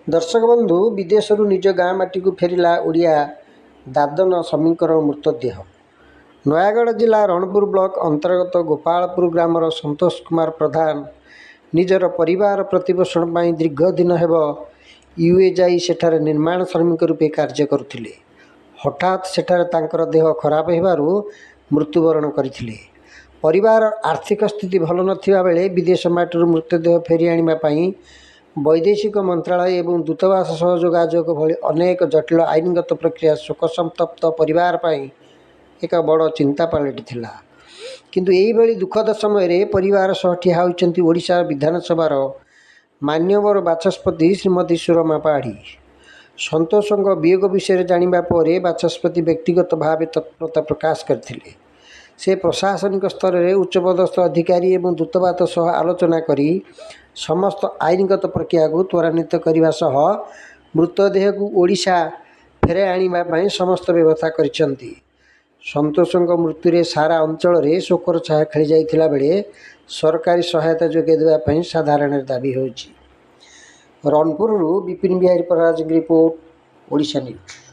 दर्शक बंधु विदेश निज गाँ माटी को फेरला ओडिया दादन स्वामींकर मृतदेह नयागढ़ जिला रणपुर ब्लॉक अंतर्गत गोपालपुर ग्रामर संतोष कुमार प्रधान निजर परिवार प्रतिपोषण पर दीर्घ दिन हेब यूए जाई सेठारे निर्माण श्रमिक रूपे कार्य करुथिले। हठात सेठारे तांकर देह खराब हेबारु मृत्युवरण करथिले। परिवार आर्थिक स्थिति भल नथिबा बेले विदेश माटीर मृतदेह फेरी आनिबा पई वैदेशिक मंत्रालय एवं दूतावास सह जोगाजोग भली अनेक जटिल आईनगत प्रक्रिया शोकसंतप्त परिवार पाई एक बड़ चिंता पलटिथिला। किंतु एही भली दुखद समय परिवार सह ठिया होइचंती ओडिशा विधानसभार मान्यवर बाचस्पति श्रीमती सुरमा पाढ़ी। संतोषଙ୍କ वियोग विषय जानिबा परे बाचस्पति व्यक्तिगत भाव तत्परता प्रकाश करथिले। से प्रशासनिक स्तर में उच्चपदस्थ अधिकारी एवं दूतावास सह आलोचना करी समस्त आईनगत प्रक्रिया को त्वरान्वित करने सह मृतदेह को ओडिशा फेरे आनिबा पई समस्त व्यवस्था करिसेंती। संतोषଙ୍କ मृत्यु सारा अंचल रे शोकर छाया खेली जाइथिला बेले सरकारी सहायता जोगे देबा पई साधारण दाबी होछि। Ranpur Bipin Bihari Paraj report Odisha news.